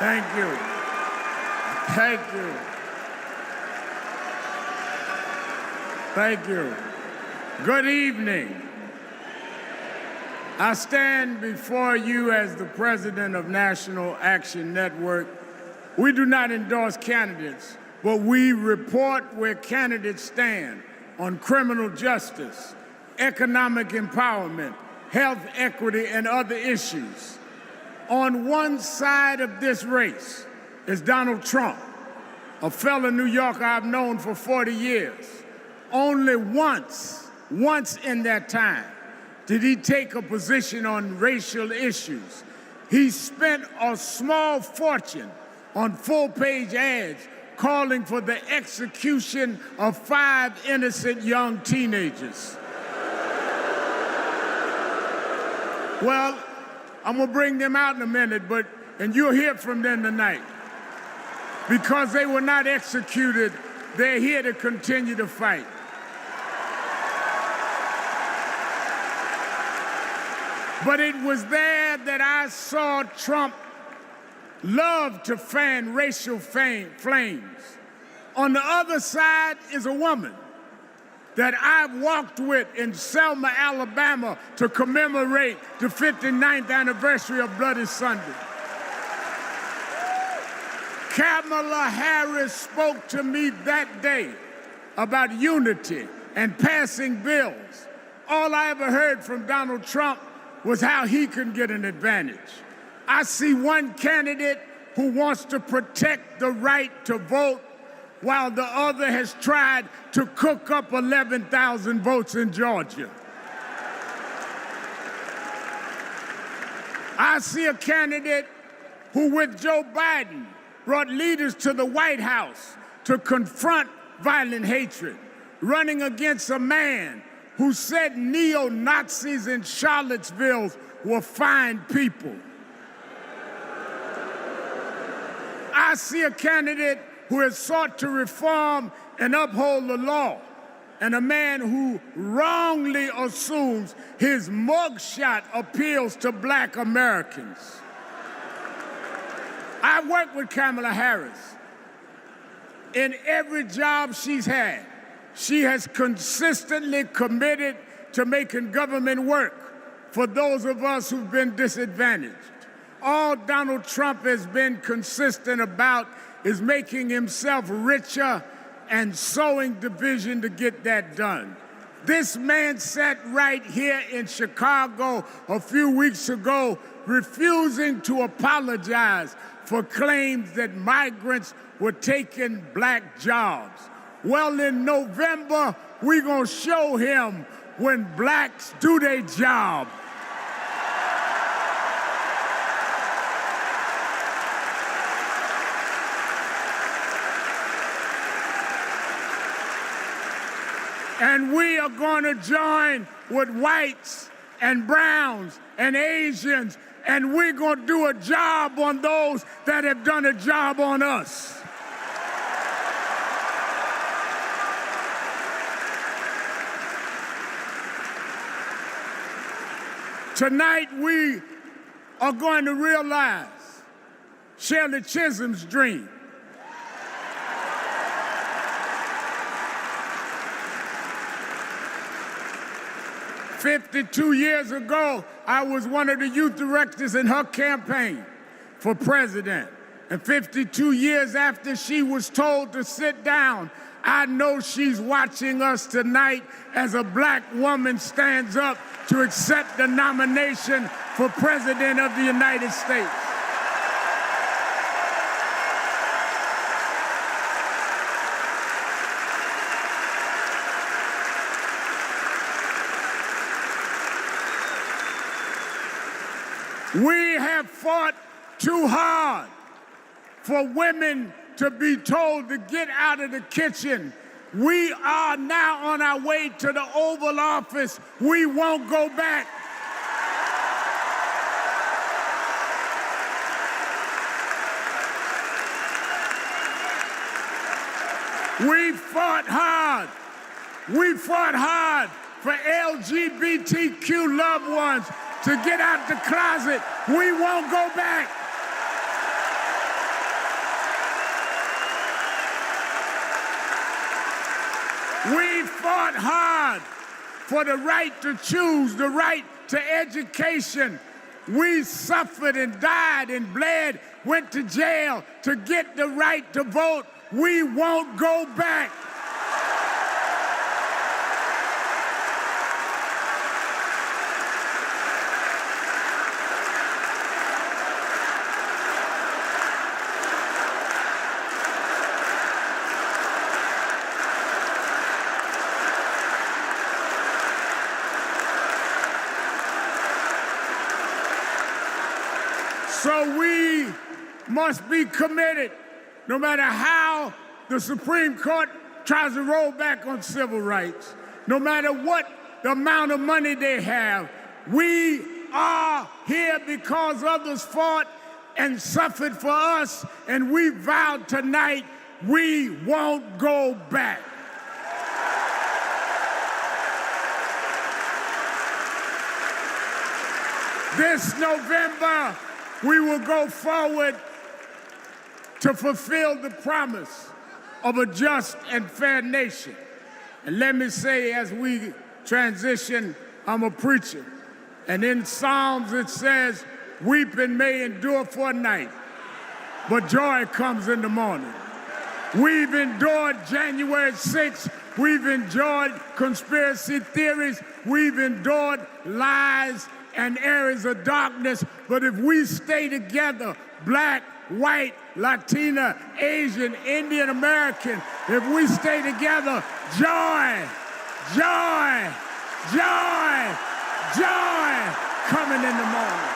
Thank you. Thank you. Thank you. Good evening. I stand before you as the president of National Action Network. We do not endorse candidates, but we report where candidates stand on criminal justice, economic empowerment, health equity, and other issues. On one side of this race is Donald Trump, a fellow New Yorker I've known for 40 years. Only once in that time did he take a position on racial issues. He spent a small fortune on full-page ads calling for the execution of 5 innocent young teenagers. Well, I'm gonna bring them out in a minute, and you'll hear from them tonight. Because they were not executed, they're here to continue to fight. But it was there that I saw Trump love to fan racial flames. On the other side is a woman that I've walked with in Selma, Alabama to commemorate the 59th anniversary of Bloody Sunday. Kamala Harris spoke to me that day about unity and passing bills. All I ever heard from Donald Trump was how he can get an advantage. I see one candidate who wants to protect the right to vote while the other has tried to cook up 11,000 votes in Georgia. I see a candidate who, with Joe Biden, brought leaders to the White House to confront violent hatred, running against a man who said neo-Nazis in Charlottesville were fine people. I see a candidate who has sought to reform and uphold the law, and a man who wrongly assumes his mugshot appeals to Black Americans. I've worked with Kamala Harris. In every job she's had, she has consistently committed to making government work for those of us who've been disadvantaged. All Donald Trump has been consistent about is making himself richer and sowing division to get that done. This man sat right here in Chicago a few weeks ago, refusing to apologize for claims that migrants were taking Black jobs. Well, in November, we're gonna show him when Blacks do their job. And we are going to join with whites and browns and Asians, and we're going to do a job on those that have done a job on us. Tonight, we are going to realize Shirley Chisholm's dream. "52 years ago, I was one of the youth directors in her campaign for president. And 52 years after she was told to sit down, I know she's watching us tonight as a Black woman stands up to accept the nomination for President of the United States. We have fought too hard for women to be told to get out of the kitchen. We are now on our way to the Oval Office. We won't go back. We fought hard. We fought hard for LGBTQ loved ones to get out the closet. We won't go back. We fought hard for the right to choose, the right to education. We suffered and died and bled, went to jail to get the right to vote. We won't go back. So we must be committed, no matter how the Supreme Court tries to roll back on civil rights, no matter what the amount of money they have. We are here because others fought and suffered for us, and we vowed tonight we won't go back. This November, we will go forward to fulfill the promise of a just and fair nation. And let me say, as we transition, I'm a preacher. And in Psalms it says, weeping may endure for a night, but joy comes in the morning. We've endured January 6th. We've endured conspiracy theories. We've endured lies and areas of darkness. But if we stay together, black, white, Latina, Asian, Indian American, if we stay together, joy, joy, joy, joy coming in the morning.